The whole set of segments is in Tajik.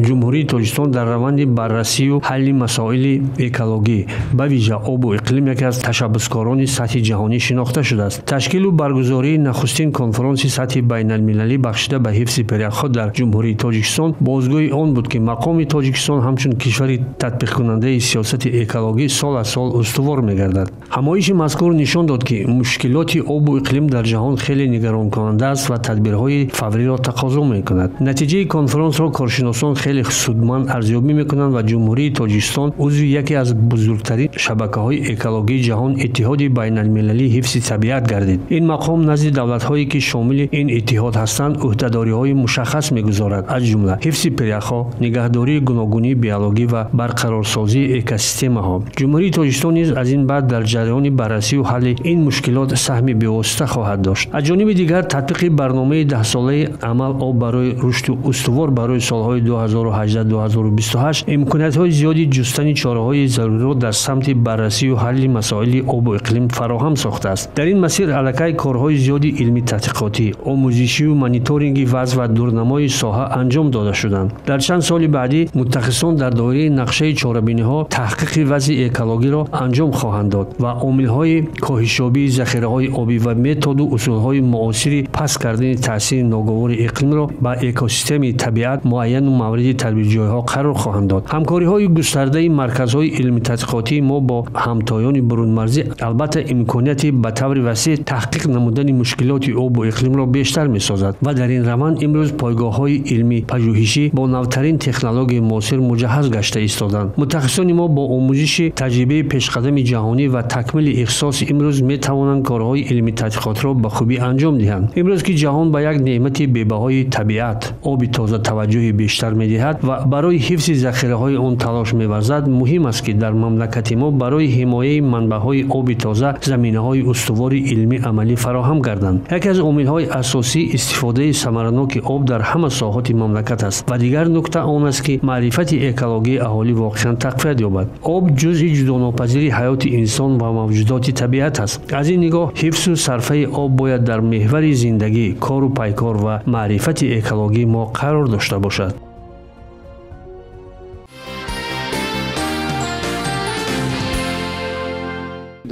ҷумҳурии Тоҷикистон дар раванди баррасию ҳалли масоили экологӣ ба вижа обу иқлим яке аз ташаббускорони сатҳи ҷаҳонӣ шинохта шудааст. Ташкилу баргузории нахустин конфронси сатҳи байналмилалӣ бахшида ба ҳифзи периякҳо дар ҷумҳурии Тоҷикистон бозгӯи он буд, ки мақоми Тоҷикистон ҳамчун кишвари татбиқкунандаи сиёсати экологӣ сол аз сол устувор мегардад. ҳамоиши мазкур нишон дод, ки мушкилоти обу иқлим дар ҷаҳон хеле нигаронкунанда аст ва тадбирҳои фавриро тақозо мекунад. натиҷаи конференсро коршиносон хеле судманд арзёбӣ мекунанд ва ҷумҳурии Тоҷикистон узви яке аз бузургтарин шабакаҳои экологии ҷаҳон иттиҳоди байналмилалии ҳифзи табиат гардид. ин мақом назди давлатҳое ки шомили ин иттиҳод ҳастанд уҳдадориҳои мушаххас мегузорад, аз ҷумла ҳифзи периякҳо, нигаҳдории гуногунии биологӣ ва барқарорсозии экосистемаҳо. ҷумҳурии Тоҷикистон низ аз ин баъд дар ҷараёни баррасию ҳалли ин мушкилот саҳми бевосита хоҳад дошт. аз ҷониби дигар, татбиқи барномаи 10-солаи амал об барои рушди устувор барои солҳои 2018-2028 имкониятҳои зиёди ҷустани чораҳои заруриро дар самти баррасию ҳалли масоили обу иқлим фароҳам сохтааст. дар ин масир аллакай корҳои зиёди илмӣ тадқиқотӣ, омӯзишию мониторинги вазъ ва дурнамои соҳа анҷом дода шуданд. дар чанд соли баъдӣ мутахассисон дар доираи нақшаи чорабиниҳо таҳқиқи вазъи экологиро анҷом хоҳанд дод ва омилҳои коҳишёбии захираҳои обӣ ва методу усулҳои муосири паст кардани таъсири ноговори иқлимро ба экосистемаи табиат муайяну мавриди тадбирҷойҳо қарор хоҳанд дод. ҳамкориҳои густардаи марказҳои илмӣ тадқиқотии мо бо ҳамтоёни бурунмарзӣ албатта имконияти ба таври васеъ таҳқиқ намудани мушкилоти обу иқлимро бештар месозад ва дар ин раванд имрӯз пойгоҳҳои илмӣ пажӯҳишӣ бо навтарин технологияи муосир муҷаҳҳаз гашта истоданд. мутахассисони мо бо омӯзиши таҷрибаи пешқадами ҷаҳонӣ ва такмили ихсос имрӯз метавонанд корҳои илмӣ тадқиқотро ба хубӣ анҷом диҳанд. имрӯз ки ҷаҳон ба як неъмати бебаҳои табиат оби тоза таваҷҷӯҳи бештар медиҳад ва барои ҳифзи захираҳои он талош меварзад, муҳим аст, ки дар мамлакати мо барои ҳимояи манбаъҳои оби тоза заминаҳои устувори илмӣ амалӣ фароҳам гарданд. яке аз омилҳои асосии истифодаи самараноки об дар ҳама соҳаҳоти мамлакат аст ва дигар нукта он аст, ки маърифати экологии аҳолӣ воқеан тақвият ёбад. об ҷузъи ҷудонопазири ҳаёти инсон ва мавҷудоти табиат аст. аз ин нигоҳ ҳифзу сарфаи об бояд дар меҳвари зиндагӣ, кору пайкор ва маърифати экологии мо қарор дошта бошад.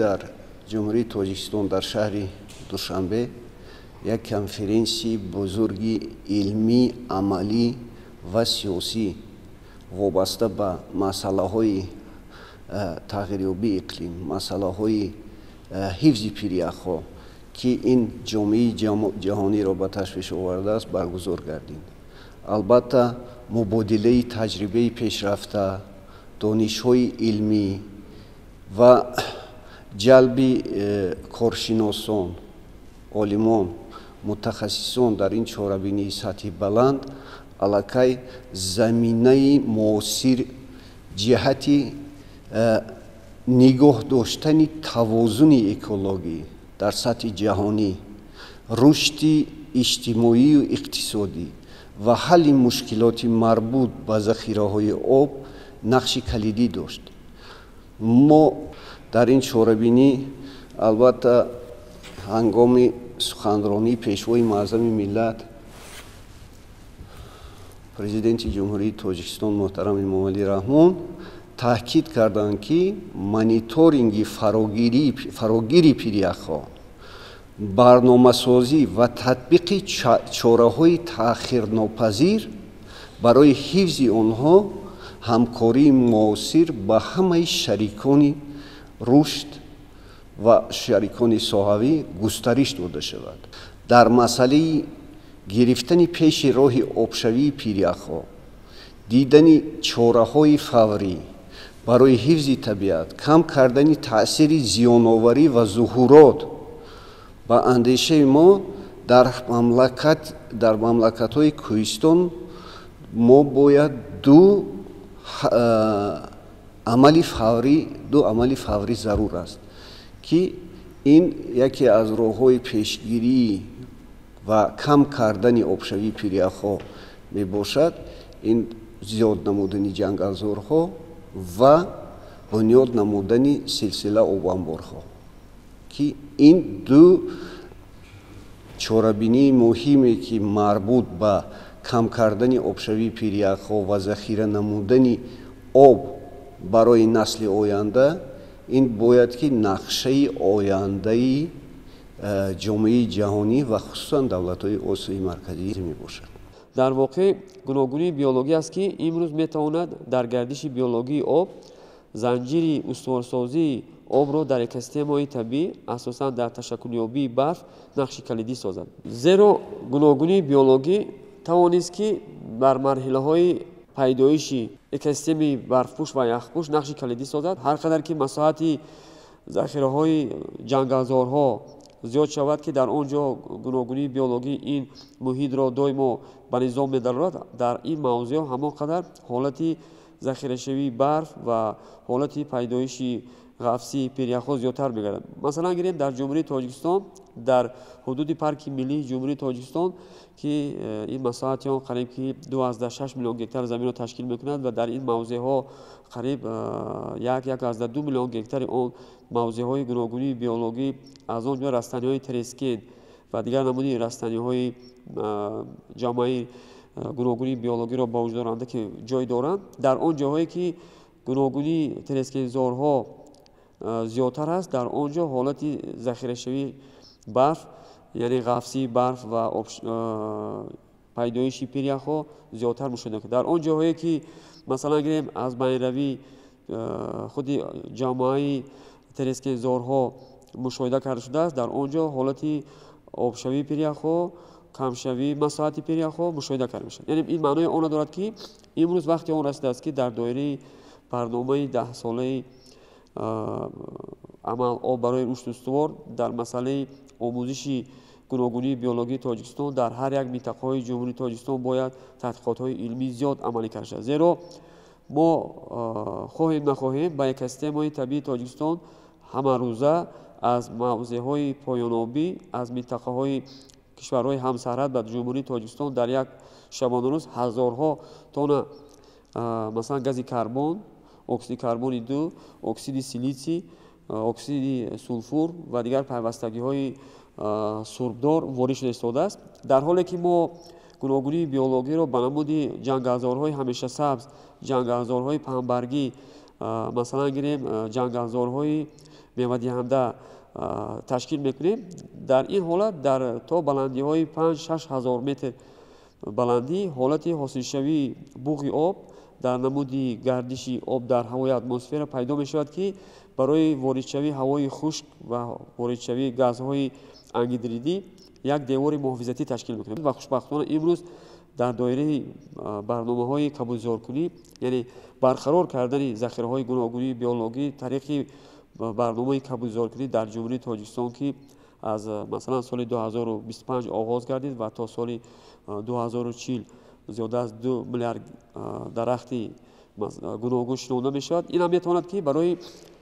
дар ҷумҳурии Тоҷикистон дар шаҳри Душанбе як конференсияи бузурги илмӣ, амалӣ ва сиёсӣ вобаста ба масъалаҳои тағйирёбии иқлим, масъалаҳои ҳифзи периякҳо, ки ин ҷомеаи ҷаҳониро ба ташвиш овардааст, баргузор гардид. албатта мубодилаи таҷрибаи пешрафта, донишҳои илмӣ ва ҷалби коршиносон, олимон, мутахассисон дар ин чорабинии сатҳи баланд аллакай заминаи муосир ҷиҳати нигоҳ доштани тавозуни экологӣ дар сатҳи ҷаҳонӣ, рушди иҷтимоию иқтисодӣ ва ҳалли мушкилоти марбут ба захираҳои об нақши калидӣ дошт. мо дар ин чорабинӣ албатта ҳангоми суханронии пешвои маъзами миллат президенти ҷумҳурии Тоҷикистон муҳтарам Эмомалӣ Раҳмон таъкид карданд, ки мониторинги фарогири периякҳо, барномасозӣ ва татбиқи чораҳои таъхирнопазир барои ҳифзи онҳо ҳамкории муосир ба ҳамаи шарикони рушд ва шарикони соҳавӣ густариш дода шавад. дар масъалаи гирифтани пеши роҳи обшавии периякҳо, дидани чораҳои фаврӣ барои ҳифзи табиат, кам кардани таъсири зиёноварӣ ва зуҳурот ба андешаи мо дар мамлакатҳои кӯҳистон мо бояд ду амали фаврӣ зарур аст, ки ин яке аз роҳҳои пешгирӣ ва кам кардани обшавии периякҳо мебошад. ин зиёд намудани ҷангалзорҳо ва бунёд намудани силсила обанборҳо, ки ин ду чорабинии муҳиме, ки марбут ба кам кардани обшавии пиряхҳо ва захира намудани об барои насли оянда ин бояд ки нақшаи ояндаи ҷомеаи ҷаҳонӣ ва хусусан давлатҳои осиёи марказӣ мебошад. дар воқеъ гуногунии биологӣ аст ки имрӯз метавонад дар гардиши биологии об занҷири устуворсозии обро дар экосистемаҳои табиӣ асосан дар ташаккулёбии барф нақши калидӣ созад. Зеро гуногунии биологӣ тавонист ки дар марҳилаҳои пайдоиши экосистемаи барфпӯш ва яхпӯш нақши калидӣ созад. Ҳар қадар ки масоҳати захираҳои ҷангалзорҳо зиёд шавад ки дар он ҷо гуногунии биологӣ ин муҳитро доимо ба низом медарорад, дар ин мавзеъҳо ҳамон қадар ҳолати захирашавии барф ва ҳолати пайдоиши ғафсии пиряхҳо зиёдтар мегардад. Масалан гирем дар ҷумҳурии Тоҷикистон, дар ҳудуди парки миллии ҷумҳурии Тоҷикистон ки ин масоҳати он қариб ки 2,6 миллион гектар заминро ташкил мекунад ва дар ин мавзеъҳо қариб 1,2 миллион гектари он мавзеъҳои гуногунии биологӣ аз он ҷумла растаниҳои трескен ва дигар намуди растаниҳои ҷомаи гуногунии биологиро ба вуҷуд оранда ки ҷой доранд. Дар он ҷоҳое ки гуногунии трескензорҳо зиёдтар аст, дар он ҷо ҳолати захирашавии барф яъне ғафсии барф ва пайдоиши пиряхҳо зиёдтар мушоҳида мекунад. Дар он ҷоҳое ки масалан гирем аз байнравии худи ҷомаи трескензорҳо мушоҳида карда шудааст, дар он ҷо ҳолати обшавии пиряхҳо, камшавии масоҳати пиряхҳо мушоҳида карда мешавад. Яъне ин маънои он дорад ки имрӯз вақти он расидааст ки дар доираи барномаи 10-солаи амал об барои рушди устувор дар масъалаи омӯзиши гуногунии биологии Тоҷикистон дар ҳар як минтақаҳои ҷумҳурии Тоҷикистон бояд тадқиқотҳои илмӣ зиёд амалӣ карда шавад. Зеро мо хоҳем нахоҳем ба экосистемаи табиии Тоҷикистон ҳамарӯза аз мавзеъҳои поёнобӣ аз минтақаҳои кишварҳои ҳамсарҳад ба ҷумҳурии Тоҷикистон дар як шабонарӯз ҳазорҳо тонна масалан гази карбон, оксиди карбони 2, оксиди силитсий, оксиди сулфур ва дигар пайвастагиҳои сурбдор ворид шуда истодааст. Дар ҳоле ки мо гуногунии биологиро ба намуди ҷангалзорҳои ҳамешасабз, ҷангалзорҳои паҳнбаргӣ, масалан гирем ҷангалзорҳои мевадиҳанда ташкил мекунем, дар ин ҳолат дар то баландиҳои 5-6 ҳазор метр баландӣ ҳолати ҳосилшавии буғи об дар намуди гардиши об дар ҳавои атмосфера пайдо мешавад ки барои воридшавии ҳавои хушк ва воридшавии газҳои ангидридӣ як девори муҳофизатӣ ташкил мекунад. Ва хушбахтона имрӯз дар доираи барномаҳои кабудзоркунӣ яъне барқарор кардани захираҳои гуногунии биологӣ тариқи барномаи кабудзоркунӣ дар ҷумҳурии Тоҷикистон ки аз масалан соли 2025 оғоз гардид ва то соли 2040 зиёда аз 2 миллиард дарахти гуногун шиноварда мешавад. Ин ҳам метавонад ки барои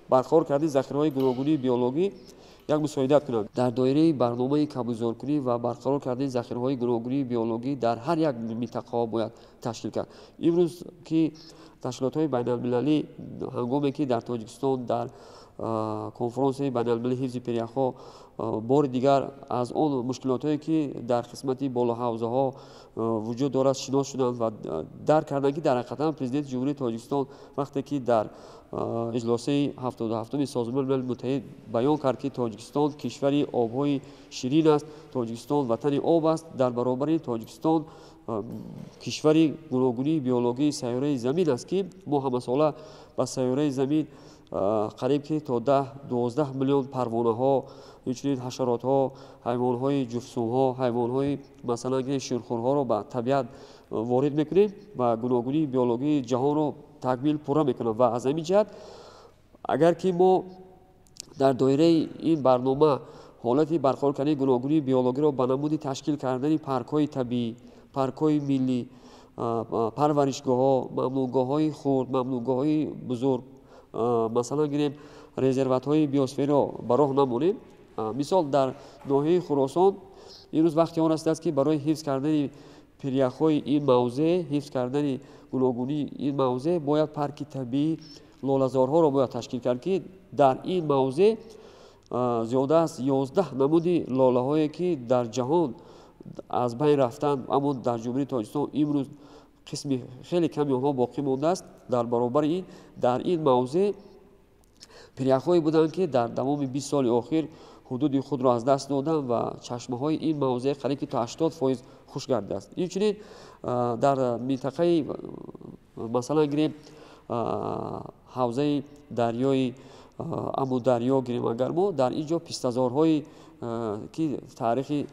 барқарор кардани захираҳои гуногунии биологӣ як мусоидат кунад. Дар доираи барномаи кабудзоркунӣ ва барқарор кардани захираҳои гуногунии биологӣ дар ҳар як минтақаҳо бояд ташкил кард. Имрӯз ки ташкилотҳои байналмилалӣ ҳангоме ки дар Тоҷикистон дар конференсияи байналмилалии ҳифзи пиряхҳо бори дигар аз он мушкилотҳое ки дар қисмати болоҳавзаҳо вуҷуд дорад шинос шуданд ва дарк карданд ки дар ҳақиқатан президенти ҷумҳурии Тоҷикистон вақте ки дар иҷлосаи 77-уми Созмони Милали Муттаҳид баён кард ки Тоҷикистон кишвари обҳои ширин аст, Тоҷикистон ватани об аст, дар баробари Тоҷикистон кишвари гуногунии биологии сайёраи Замин аст ки мо ҳамасола ба сайёраи Замин қариб ки то 10-12 миллион парвонаҳо, инчунин ҳашаротҳо, ҳайвонҳои ҷуфсунҳо, ҳайвонҳои масалан ширхӯрҳоро ба табиат ворид мекунем ва гуногунии биологии ҷаҳонро такмил пурра мекунад. Ва аз ҳамин ҷиҳат агар ки мо дар доираи ин барнома ҳолати барқарор кардани гуногунии биологиро ба намуди ташкил кардани паркҳои табиӣ, паркҳои миллӣ, парваришгоҳҳо, мамнӯъгоҳҳои хурд, мамнӯъгоҳҳои бузург, масалан гирем резерватҳои биосфераро ба роҳ намонем. Мисол дар ноҳияи Хуросон имрӯз вақти он расидааст ки барои ҳифз кардани пиряхҳои ин мавзеъ, ҳифз кардани гуногунии ин мавзеъ бояд парки табиӣ лолазорҳоро бояд ташкил кард ки дар ин мавзеъ зиёда аз 11 намуди лолаҳое ки дар ҷаҳон از بین رفتند، اما در جمهوری تاجیکستان امروز قسمی خیلی کمی آنها باقی مانده است. در برابر این در این موضع پیریخ‌هایی بودند که در تمام 20 سال اخیر حدود خود را از دست دادند و چشمه‌های این موضع قریب تا 80% خشک گردیده است. همچنین در منطقه مثلا گیریم حوزه دریای امودریا گیریم، اگر ما در اینجا پیستازارهایی که تاریخی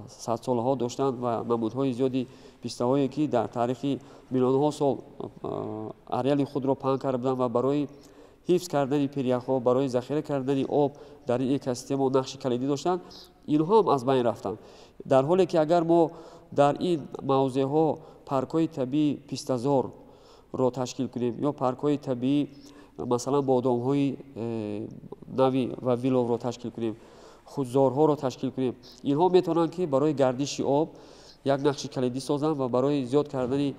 100 سالها داشتند و نمودهای زیادی پیسته‌هایی که در تاریخ میلیون‌ها سال اریال خود را پهن کرده بودند و برای حفظ کردن پیریخ‌ها، برای ذخیره کردن آب در این اکوسیستم نقش کلیدی داشتند، اینها هم از بین رفتند. در حالی که اگر ما در این موضع‌ها پارک‌های طبیعی پیستازار را تشکیل کنیم یا پارک‌های طبیعی مثلا بادام‌های نوی و ویلو را تشکیل کنیم، خودزارها را تشکیل کنیم، اینها میتونند که برای گردش آب یک نقش کلیدی سازند و برای زیاد کردن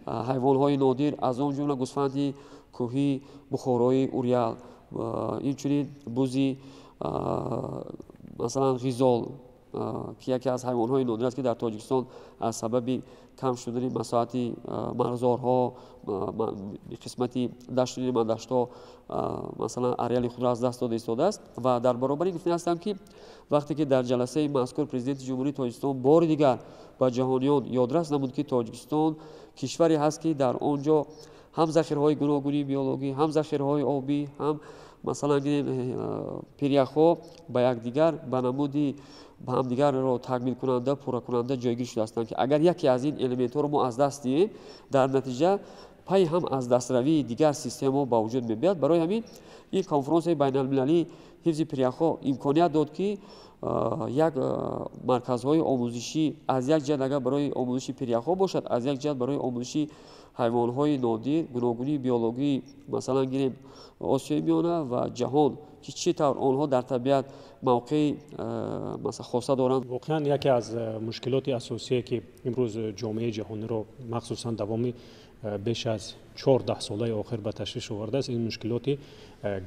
حیوان‌های نادر از آن جمله گوسفند کوهی، بخارای اوریال، اینچنین بوزی، مثلا غیزال که یکی از حیوان‌های نادر است که در تاجیکستان از سبب کم شدن مساحت مرزارها، قسمتی دشت نیمه دشت‌ها مثلا اریال خود را از دست داده ایستاده است. و در برابر این گفته هستم که وقتی که در جلسه مذکور پرزیدنت جمهوری تاجیکستان بار دیگر به جهانیان یادرس نمود که تاجیکستان کشوری هست که در آنجا هم ذخیره‌های گوناگونی بیولوژی، هم ذخیره‌های آبی، هم مثلا پیریخ‌ها به یکدیگر به نمودی به هم دیگر را تکمیل کننده، پورا کننده جایگیر شده هستند که اگر یکی از این المنت‌ها رو ما از دست دهیم، در نتیجه پای هم از دستروی دیگر سیستم‌ها با وجود می‌آید. برای همین این کنفرانس بین‌المللی حفظ پیریخ‌ها امکانیت داد که یک مرکزهای آموزشی از یک جهت اگر برای آموزش پیریخ‌ها باشد، از یک جهت برای آموزش حیوان‌های نادر، گوناگونی بیولوژی مثلا گیریم آسیای میانه و جهان که چطور آنها در طبیعت موقع مثلا خاصه دارند. واقعا یکی از مشکلات اساسی که امروز جامعه جهانی رو مخصوصا دوام بیش از 14 ساله آخر به تشخیص آورده است، این مشکلات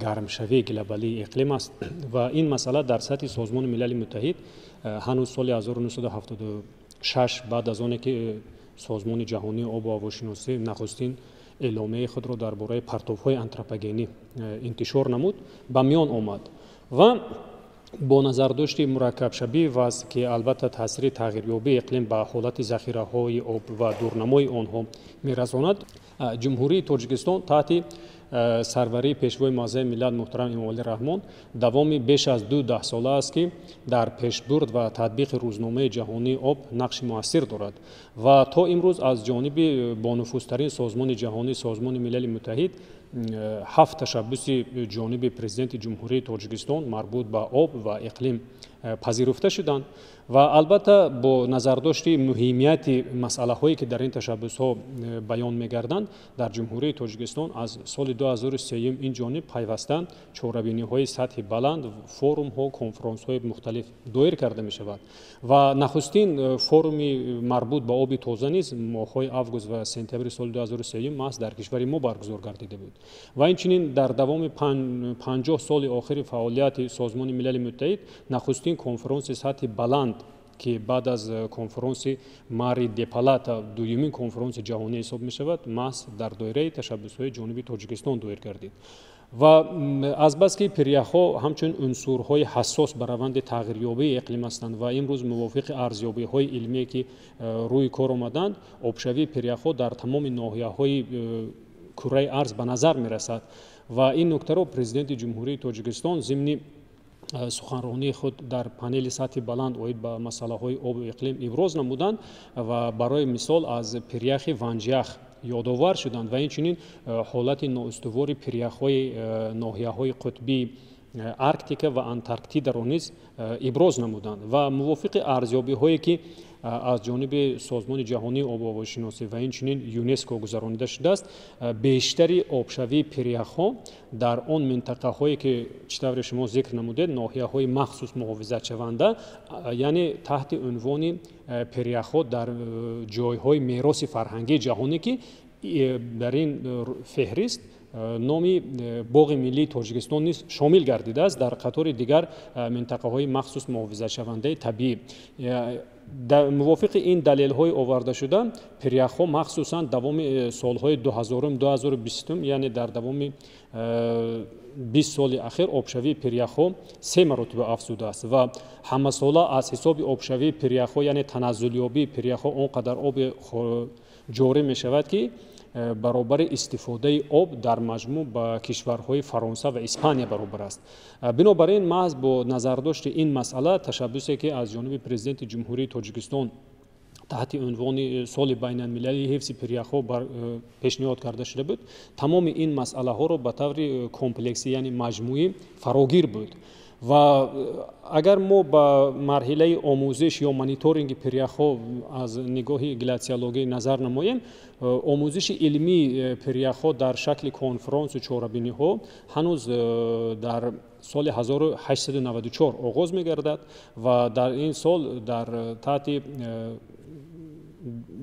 گرمشوی گلوبالی اقلیم است و این مسئله در سطح سازمان ملل متحد هنوز سال 1976 بعد از آنکه که سازمان جهانی آب و هواشناسی نخستین اعلامیه خود را درباره پرتوهای آنتروپوژنی انتشار نمود به میان آمد و با نظر داشت مرکب شوی وضع که البته تاثیر تغییریابی اقلیم به حالت ذخیره‌های آب و دورنمای آنها می‌رساند، جمهوری تاجیکستان تحت سروری پیشوای معظم ملت محترم امامعلی رحمان دوامی بیش از 12 ساله است که در پیشبرد و تطبیق روزنامه جهانی آب نقش مؤثر دارد و تا امروز از جانب بانفوذترین سازمان جهانی سازمان ملل متحد 7 تشبث جانب پرزیدنت جمهوری تاجیکستان مربوط به آب و اقلیم پذیرفته شدند و البته با نظرداشت مهمیت مسئله هایی که در این تشبث ها بیان می‌گردند، در جمهوری تاجیکستان از سال 2003 این جانب پیوسته چهاربینی های سطح بلند، فورم ها، کنفرانس های مختلف دایر کرده می شود و نخستین فورم مربوط به آب تازه نیز ماه‌های آگوست و سپتامبر سال 2003 محض در کشور ما برگزار گردیده بود و اینچنین در دوام 50 سال آخر فعالیت سازمان ملل متحد نخستین کنفرانس سطح بلند که بعد از کنفرانس ماری دپالاتا دومین کنفرانس جهانی حساب می شود محض در دایره تشبث‌های جنوبی تاجیکستان دایر گردید و از بس که پیریخ‌ها همچون عنصرهای حساس بر روند تغییریابی اقلیم هستند و امروز موافق ارزیابی‌های علمی که روی کار آمدند، آبشوی پیریخ‌ها در تمام ناحیه‌های کره ارض به نظر می رسد و این نکته را پرزیدنت جمهوری تاجیکستان ضمن سخنرانی خود در پنل سطح بلند اوید به مسئله های آب و اقلیم ابراز نمودند و برای مثال از پیریخ ونجیخ یادآور شدند و اینچنین حالت نااستوار پیریخ های ناحیه های قطبی ارکتیکا و انتارکتیدا را نیز ابراز نمودند و موافق ارزیابی هایی که از جانب سازمان جهانی آب و هواشناسی و اینچنین یونسکو گذرانیده شده است، بیشتری آبشوی پیریخ‌ها در آن منطقه هایی که چطور شما ذکر نمودید ناحیه های مخصوص محافظت شونده، یعنی تحت عنوان پیریخ‌ها در جایهای میراث فرهنگی جهانی که در این فهرست номи боғи миллии Тоҷикистон низ шомил гардидааст дар қатори дигар минтақаҳои махсус муҳофизатшавандаи табиӣ. мувофиқи ин далелҳои овардашуда пиряхҳо махсусан давоми солҳои 2020 яъне дар давоми 20 соли ахир обшавии пиряхҳо 3 маротиба афзудааст ва ҳамасола аз ҳисоби обшавии пиряхҳо яъне таназзулёбии пиряхҳо он қадар оби ҷорӣ мешавад ки баробари истифодаи об дар маҷмӯъ ба кишварҳои Фаронса ва Испания баробар аст. Бинобар ин маҳз бо назардошти ин масъала ташаббусе ки аз ҷониби президенти ҷумҳурии Тоҷикистон таҳти унвони соли байналмилалии ҳифзи пиряхҳо пешниҳод карда шуда буд, тамоми ин масъалаҳоро ба таври комплекси яъне маҷмӯӣ фарогир буд. ва агар мо ба марҳилаи омӯзиш ё мониторинги пиряхҳо аз нигоҳи глатсиологӣ назар намоем, омӯзиши илмии пиряхҳо дар шакли конференсу чорабиниҳо ҳанӯз дар соли 1894 оғоз мегардад ва дар ин сол дар таҳти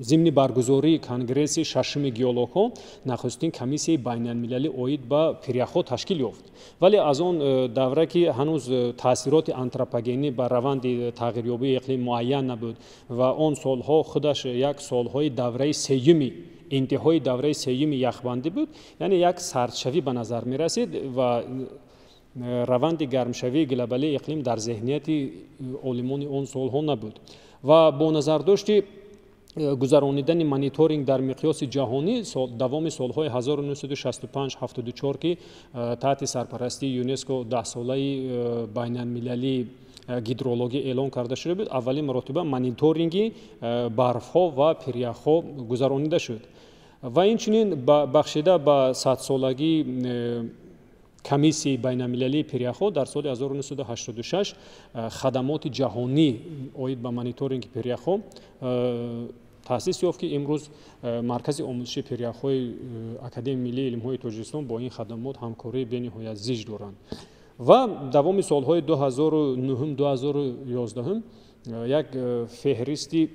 зимни баргузории конгресси шашуми геологҳо нахустин комиссияи байналмилалӣ оид ба пиряхҳо ташкил ёфт. Вале аз он давра ки ҳанӯз таъсироти антропогенӣ ба раванди тағйирёбии иқлим муайян набуд ва он солҳо худаш як солҳои давраи сеюми интиҳои давраи сеюми яхбандӣ буд, яъне як сардшавӣ ба назар мерасид ва раванди гармшавии глобалии иқлим дар зеҳнияти олимони он солҳо набуд. Ва бо назардошти гузаронидани мониторинг дар миқёси ҷаҳонӣ давоми солҳои 1965-74 ки таҳти сарпарастии ЮНЕСКО 10-солаи байналмилалии гидрологӣ эълон карда шуда буд, аввалин маротиба мониторинги барфҳо ва пиряхҳо гузаронида шуд. ва инчунин бахшида ба 100-солагии комиссияи байналмилалии пиряхҳо дар соли 1986 хадамоти ҷаҳонӣ оид ба мониторинги пиряхҳо таъсис ёфт ки имрӯз маркази омӯзиши пиряхҳои Академияи миллии илмҳои Тоҷикистон бо ин хадамот ҳамкории бениҳоят зич доранд. ва давоми солҳои 2009-2011 як феҳристи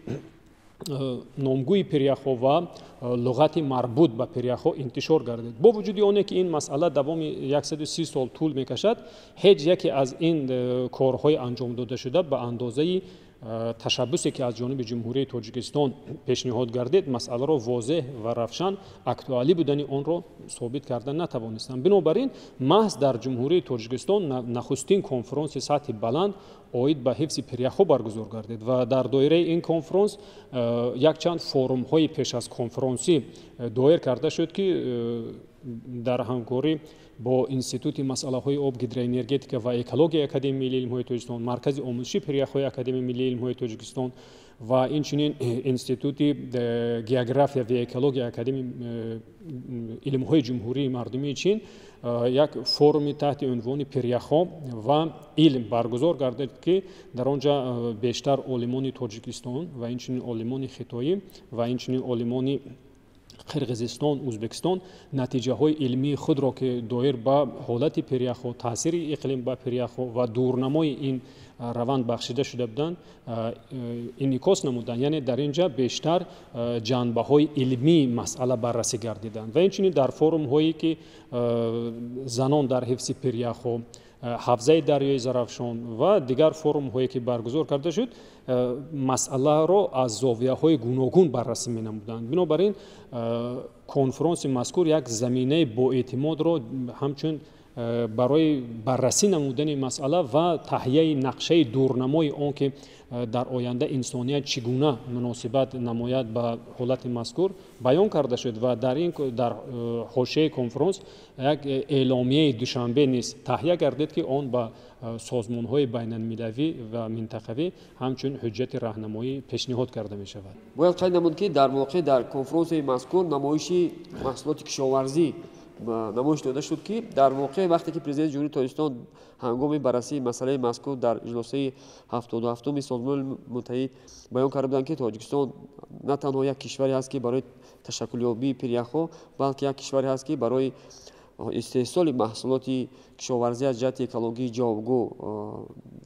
номгӯи пиряхҳо ва луғати марбут ба пиряхҳо интишор гардид. Бо вуҷуди оне ки ин масъала давоми 130 сол тӯл мекашад, ҳеҷ яке аз ин корҳои анҷомдодашуда ба андозаи ташаббусе ки аз ҷониби ҷумҳурии Тоҷикистон пешниҳод гардид, масъаларо возеҳ ва равшан актуалӣ будани онро собит карда натавонистанд. Бинобар ин маҳз дар ҷумҳурии Тоҷикистон нахустин конференси сатҳи баланд оид ба ҳифзи пиряхҳо баргузор гардид ва дар доираи ин конференс якчанд форумҳои пеш аз конференсӣ доир карда шуд ки дар ҳамкорӣ бо Институти масъалаҳои об, гидроэнергетика ва экологияи Академияи миллии илмҳои Тоҷикистон, маркази омӯзиши пиряхҳои Академияи миллии илмҳои Тоҷикистон ва инчунин Институти география ва экологияи Академияи илмҳои ҷумҳурии мардумии Чин як форуми таҳти унвони пиряхҳо ва илм баргузор гардид ки дар он ҷа бештар олимони Тоҷикистон ва инчунин олимони Хитоӣ ва инчунин олимони Қирғизистон, Ӯзбекистон натиҷаҳои илмии худро ки доир ба ҳолати пиряхҳо, таъсири иқлим ба пиряхҳо ва дурнамои ин раванд бахшида шуда буданд инъикос намуданд, яъне дар ин ҷа бештар ҷанбаҳои илмии масъала баррасӣ гардиданд. Ва инчунин дар форумҳое ки занон дар ҳифзи пиряхҳо, ҳавзаи дарёи Зарафшон ва дигар форумҳое ки баргузор карда шуд, масъаларо аз зовияҳои гуногун баррасӣ менамуданд. Бинобар ин конференси мазкур як заминаи боэътимодро ҳамчун барои баррасӣ намудани масъала ва таҳияи нақшаи дурнамои он ки дар оянда инсоният чӣ гуна муносибат намояд ба ҳолати мазкур баён карда шуд ва дар ҳошияи конференс як эъломияи душанбе низ таҳия гардид ки он ба созмонҳои байналмилавӣ ва минтақавӣ ҳамчун ҳуҷҷати раҳнамоӣ пешниҳод карда мешавад. бояд қайд намуд ки дар воқеъ дар конференсияи мазкур намоиши маҳсулоти кишоварзӣ намоиш дода шуд ки дар воқеъ вақте ки президенти ҷумҳурии Тоҷикистон ҳангоми баррасии масъалаи мазкур дар иҷлосаи 77-уми Созмони Муттаҳид баён карда буданд ки Тоҷикистон на танҳо як кишваре аст ки барои ташаккулёбии пиряхҳо, балки як кишваре аст ки барои استحصال محصولات کشاورزی از جهت اکولوژی جایگو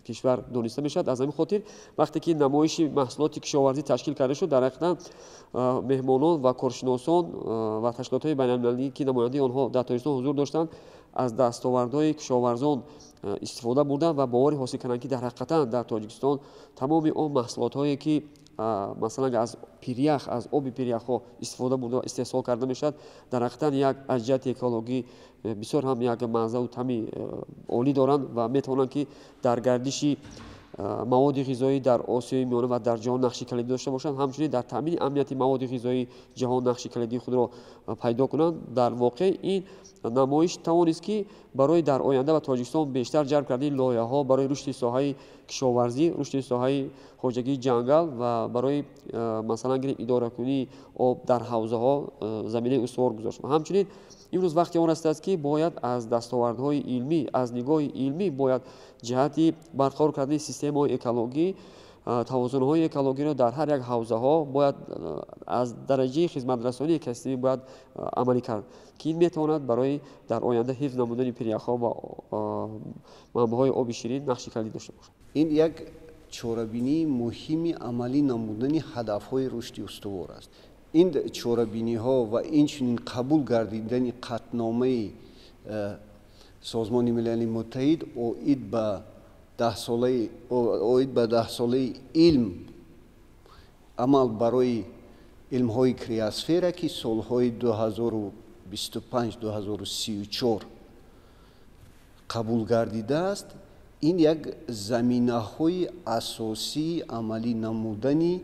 کشور دانسته میشد. از همین خاطر وقتی که نمایش محصولات کشاورزی تشکیل کرده شد، در حقیقت مهمانان و کارشناسان و تشکیلات‌های بین‌المللی که نماینده آنها در تاجیکستان حضور داشتند از دستاوردهای کشاورزان استفاده بردند و باوری حاصل کردند که در حقیقت در تاجیکستان تمام آن محصولات‌هایی که مثلا از پیریخ، از آب پیریخ ها استفاده بوده و استحصال کرده میشد، در حقیقت یک از جهت اکولوژی بسیار هم یک مزه و طعم عالی دارند و میتوانند که در گردش مواد غذایی در آسیای میانه و در جهان نقش کلیدی داشته باشند، همچنین در تامین امنیت مواد غذایی جهان نقش کلیدی خود را پیدا کنند. در واقع این نمایش توانست که برای در آینده و تاجیکستان بیشتر جلب کردن لایحه‌ها برای رشد ساحه کشاورزی، رشد ساحه خواجگی جنگل و برای مثلا اداره کنی آب در حوزه ها زمینه استوار گذاشت. همچنین امروز وقتی آن است که باید از دستاوردهای علمی، از نگاه علمی باید جهتی برقرار کردن سیستم اکولوژی، توازن های اکولوژی را در هر یک حوزه ها باید از درجه خدمت رسانی کسری باید عملی کرد که این میتواند برای در آینده حفظ نمودن پیریخ ها و منبع آب شیرین نقش کلیدی داشته باشد. این یک چاره‌بینی مهمی عملی نمودن هدف‌های رشد استوار است. این چاره‌بینی‌ها و این قبول گردیدن قطعنامه سازمان ملل متحد اوید به 10 ساله علم عمل برای علم‌های کریاسفر که سال‌های 2025-2034 قبول گردیده است. این یک زمینه‌های اساسی عملی نمودن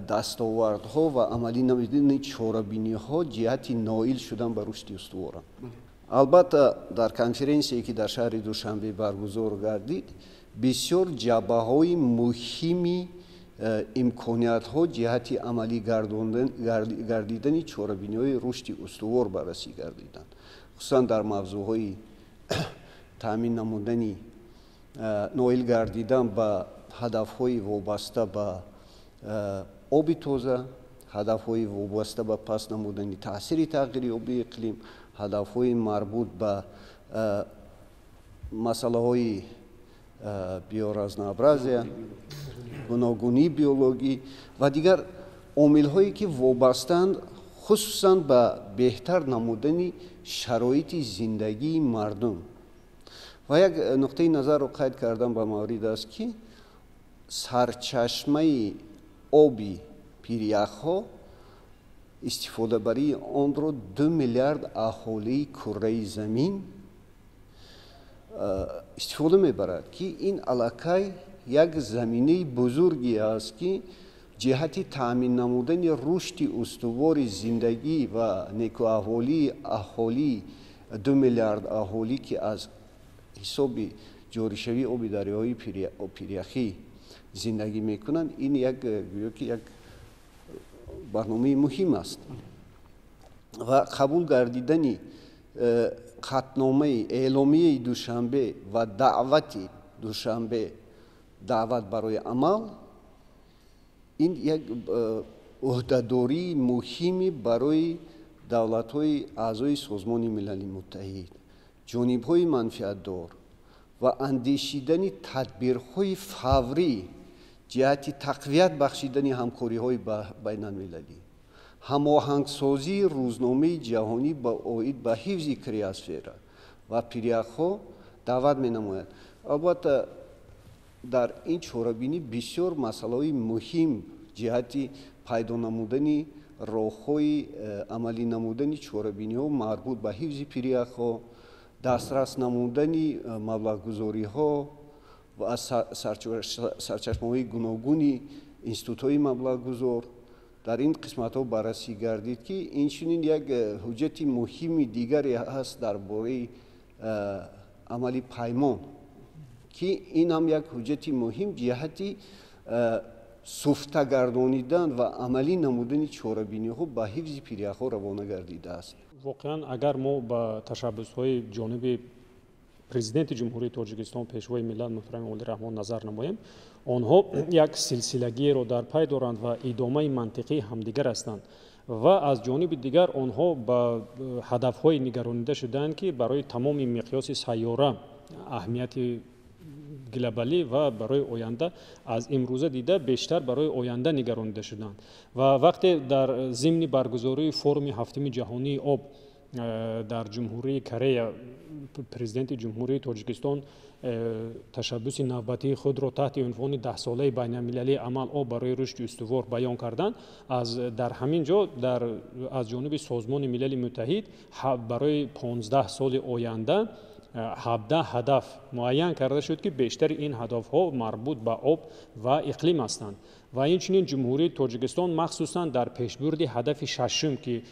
دستاوردها و عملی نمودن چاره‌بینی‌ها جهت نائل شدن به رشد استوار. البته در کنفرانسی که در شهر دوشنبه برگزار گردید بسیار جنبه‌های مهمی امکانیت‌ها جهت عملی گردیدن چاره‌بینی‌های رشد استوار بررسی گردیدند، خصوصا در موضوع‌های تامین نمودن نائل گردیدن به هدف‌های وابسته به آب تازه، هدف‌های وابسته به پس نمودن تاثیر تغییر آب اقلیم، هدف‌های مربوط به مسائل بیورزنابرازی، گوناگونی بیولوژی و دیگر عامل‌هایی که وابسته‌اند خصوصاً به بهتر نمودن شرایط زندگی مردم. و یک نقطه نظر رو قید کردم به مورد است که سرچشمه آبی پیریخ‌ها استفاده برای آن را 2 میلیارد اهالی کره زمین استفاده میبرد که این علاقه یک زمینه بزرگی است که جهت تامین نمودن رشد استوار زندگی و نیکو اهالی 2 میلیارد اهالی که از حساب جاریشوی آب دریای پیریخی زندگی میکنند، این یک برنامه مهم است. و قبول گردیدن قطعنامه اعلامیه دوشنبه و دعوت دوشنبه دعوت برای عمل، این یک عهده‌داری مهمی برای دولت‌های اعضای سازمان ملل متحد، جانب‌های منفعت‌دار و اندیشیدن تدبیرهای فوری جهت تقویت بخشیدن همکاری‌های بین‌المللی، هماهنگسازی روزنامه جهانی با اوید به حفظ کریاسفر و پیریخ‌ها دعوت می‌نماید. البته در این چاره‌بینی بسیار مسائل مهم جهت پیدا نمودن راه‌های عملی نمودن چاره‌بینی‌ها مربوط به حفظ پیریخ‌ها، دسترس نمودن مبلغ‌گذاری‌ها و از سرچشمه‌های گوناگون انستیتوت‌های مبلغ‌گذار در این قسمت‌ها بررسی گردید که این چنین یک حجت مهم دیگری هست درباره عملی پیمان که این هم یک حجت مهم جهتی سفته گردانیدن و عملی نمودن چاره‌بینی‌ها به حفظ پیریخ‌ها روانه گردیده است. واقعا اگر ما با تشبس‌های جانب پرزیدنت جمهوری تاجیکستان پیشوای ملت محترم ولی رحمان نظر نماییم، آنها یک سلسلگی را در پی دارند و ادامه منطقی همدیگر هستند. و از جانب دیگر آنها با هدف‌های نگرانیده شدند که برای تمام مقیاس سیاره اهمیت گلوبالی و برای آینده از امروزه دیده بیشتر برای آینده نگرانیده شدند و وقتی در ضمن برگزاری فورم هفتم جهانی آب در جمهوری کره پرزیدنت جمهوری تاجیکستان تشبث نوبتی خود را تحت عنوان 10 ساله بین المللی عمل آب برای رشد استوار بیان کردند. در همین جا از جانب سازمان ملل متحد برای 15 سال آینده 17 هدف معین کرده شد که بیشتر این هدف‌ها مربوط به آب و اقلیم هستند و اینچنین جمهوری تاجیکستان مخصوصا در پیشبرد هدف ششم که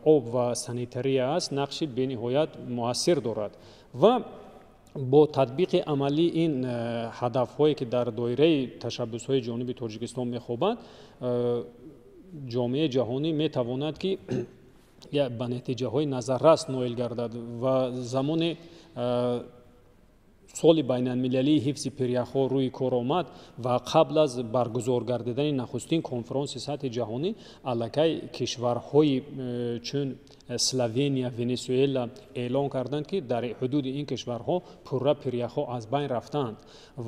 آب و سانیتری است نقش بی‌نهایت مؤثر دارد و با تطبیق عملی این هدف‌هایی که در دایره تشبث‌های جانب تاجیکستان می‌خوابند جامعه جهانی می‌تواند که به نتیجه‌های نظررس نائل گردد و زمان سال بین المللی حفظ پریخ‌ها روی کار آمد و قبل از برگزار گردیدن نخستین کنفرانس سطح جهانی الکی کشورهای چون اسلوونیا ونزوئلا اعلام کردند که در حدود این کشورها پره پریخ‌ها از بین رفتند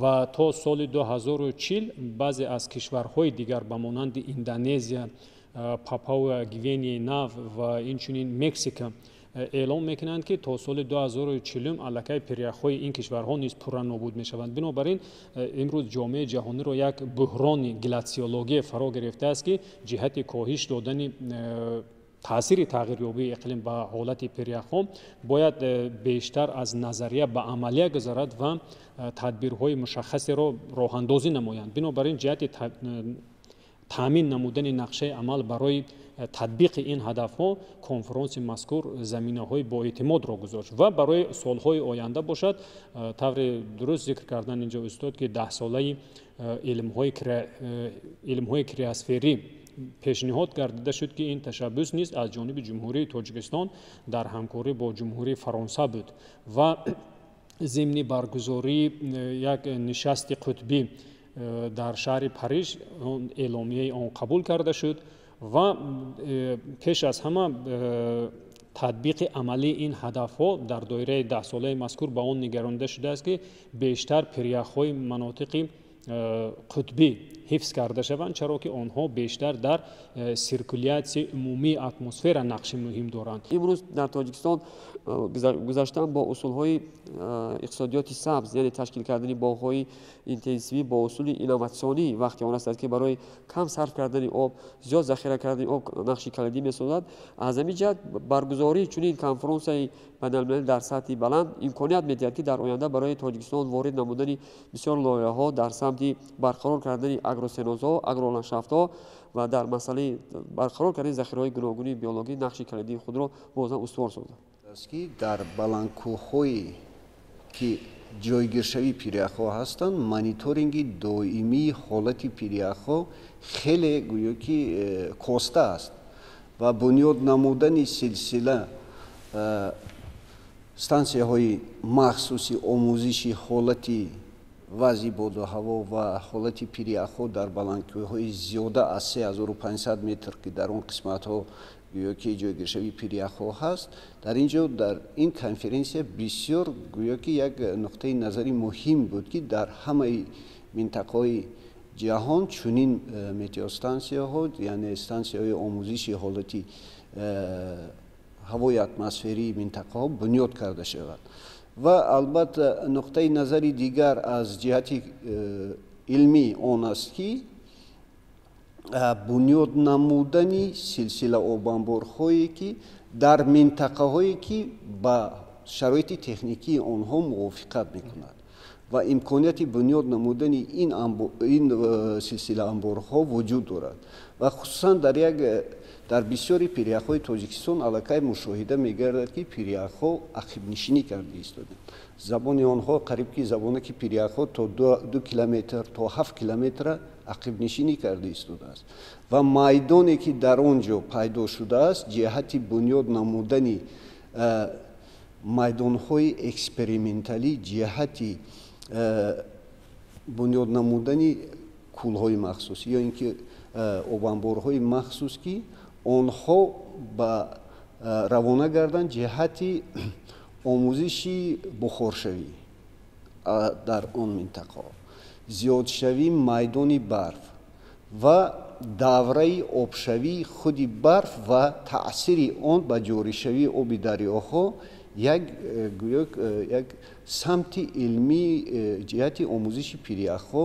و تا سال 2040 بعضی از کشورهای دیگر به مانند اندونزیا، پاپوا گوینی نو و اینچنین مکزیک اعلام میکنند که تا سال 2040 الکی پریخ‌های این کشورها نیز پره نابود میشوند. بنابراین امروز جامعه جهانی را یک بحران گلاسیولوژی فرا گرفته است که جهت کاهش دادن تاثیر تغییریابی اقلیم به حالت پریخ‌ها باید بیشتر از نظریه به عملیه گذرد و تدبیرهای مشخصی را راه اندازی نمایند. بنابراین جهت تامین نمودن نقشه عمل برای تطبیق این هدف‌ها کنفرانس مذکور زمینه‌های با اعتماد را گذاشت و برای سال‌های آینده باشد. طور درست ذکر کردن اینجا استاد که 10 ساله علم‌های کریاسفری پیشنهاد گردیده شد که این تشبث نیز از جانب جمهوری تاجیکستان در همکاری با جمهوری فرانسه بود و ضمن برگزاری یک نشست قطبی در شهر پاریس اعلامیه آن قبول کرده شد و پیش از همه تطبیق عملی این هدف‌ها در دایره 10 ساله مذکور به آن نگرانیده شده است که بیشتر پریخ‌های مناطق قطبی حفظ کرده شوند چرا که آنها بیشتر در سیرکولیاسیون عمومی اتمسفر نقش مهم دارند. امروز در تاجیکستان گذشتن با اصول‌های اقتصادیات سبز یعنی تشکیل کردن باغ‌های اینتنسیوی با اصول اینوواسیونی وقتی آن است که برای کم صرف کردن آب زیاد ذخیره کردن آب نقش کلیدی می‌سازد. از همین جهت برگزاری چنین کنفرانس بین‌المللی در سطح بلند امکانیت می‌دهد که در آینده برای تاجیکستان وارد نمودن بسیار لایحه‌ها در سمت برقرار کردن اگروسنوزها، اگرولندشافت‌ها و در مسئله برقرار کردن ذخیره‌های گوناگون بیولوژی نقش کلیدی خود را بازم استوار ساخته است که در بلندکوه‌هایی که جایگیرشوی پریخ‌ها هستند مانیتورینگ دائمی حالت پریخ‌ها خیلی گویا که کاسته است و بنیاد نمودن سلسله ستانسیه‌های مخصوصی آموزشی حالت وضع باد و هوا و حالت پریخ‌ها در بلندکوه‌های زیاده از 3500 متر که در اون قسمت‌ها گویا که جایگیرشوی پریخ‌ها هست در اینجا در این کنفرانس بسیار گویا که یک نقطه نظری مهم بود که در همه منطقه‌های جهان چنین متئوستانسی‌ها یعنی استانسی‌های آموزشی حالت هوای اتمسفری منطقه‌ها بنیاد کرده شود و البته نقطه نظری دیگر از جهت علمی آن است که بنیاد نمودن سلسله آبانبارهایی که در منطقه‌هایی که با شرایط تکنیکی آنها موافقت می‌کند و امکانیت بنیاد نمودن این سلسله انبارها وجود دارد و خصوصا در بسیاری پریخ‌های تاجیکستان الکی مشاهده می‌گردد که پریخ‌ها عقب نشینی کرده ایستادند. زبان آنها قریب که زبانی که پریخ‌ها تا 2 کیلومتر تا 7 کیلومتر عقب نشینی کرده ایستاده است و میدانی که در آنجا پیدا شده است جهت بنیاد نمودن میدان‌های اکسپریمنتالی جهت بنیاد نمودن کول‌های مخصوص یا اینکه آبانبارهای مخصوص که онҳо ба равона гарданд ҷиҳати омӯзиши бухоршавӣ дар он минтақа, зиёдшавии майдони барф ва давраи обшавии худи барф ва таъсири он ба ҷоришавии оби дарёҳо як самти илмии ҷиҳати омӯзиши пиряхҳо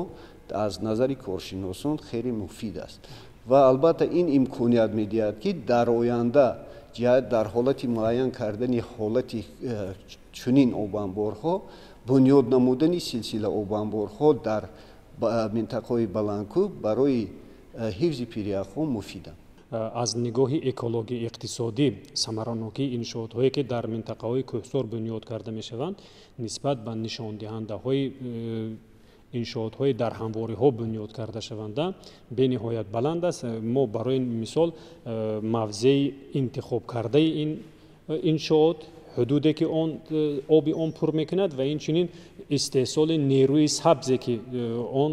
аз назари коршиносон хеле муфид аст. ва албатта ин имконият медиҳад ки дар оянда дар ҳолати муайян кардани ҳолати чунин обанборҳо, бунёд намудани силсила обанборҳо дар минтақаҳои баландкӯҳ барои ҳифзи пиряхҳо муфиданд. аз нигоҳи экологии иқтисодӣ самаранокии иншоотҳое ки дар минтақаҳои кӯҳсор бунёд карда мешаванд нисбат ба нишондиҳандаҳои иншоотҳои дар ҳамвориҳо бунёд карда шаванда бениҳоят баланд аст. мо барои мисол мавзеи интихоб кардаи ин иншоот, ҳудуде ки он оби он пур мекунад ва инчунин истеҳсоли нерӯи сабзе ки он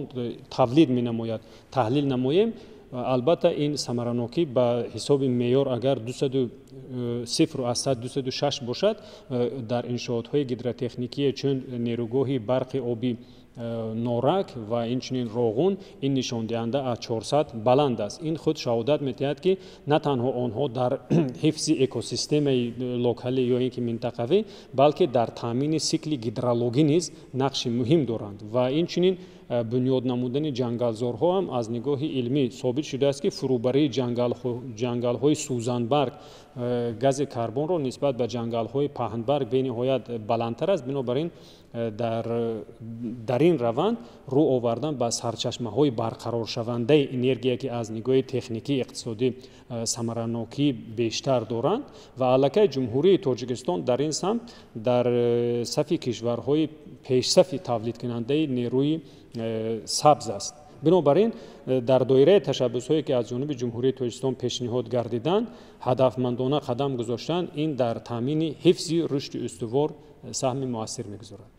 тавлид менамояд таҳлил намоем. албатта ин самаранокӣ ба ҳисоби меъёр агар 0-206 бошад дар иншоотҳои гидротехникие чун нерӯгоҳи барқи оби норак ва инчунин роғун ин нишондиҳанда аз 400 баланд аст. ин худ шаҳодат медиҳад ки на танҳо онҳо дар ҳифзи экосистемаи локалӣ ё ин ки минтақавӣ, балки дар таъмини сикли гидрологӣ низ нақши муҳим доранд ва инчунин бунёд намудани ҷангалзорҳо ҳам аз нигоҳи илмӣ собит шудааст ки фурӯбарии ҷангалҳои сӯзанбарг гази карбонро нисбат ба ҷангалҳои паҳнбарг бениҳоят баландтар аст. бинобар ин дар ин раванд рӯ овардан ба сарчашмаҳои барқароршавандаи энергия ки аз нигоҳи техникӣ иқтисодӣ самаранокӣ бештар доранд ва аллакай ҷумҳурии Тоҷикистон дар ин самт дар сафи кишварҳои пешсафи тавлидкунандаи нерӯи сабз аст. бинобар ин дар доираи ташаббусҳое ки аз ҷониби ҷумҳурии Тоҷикистон пешниҳод гардиданд ҳадафмандона қадам гузоштан ин дар таъмини ҳифзи рушди устувор саҳми муассир мегузорад.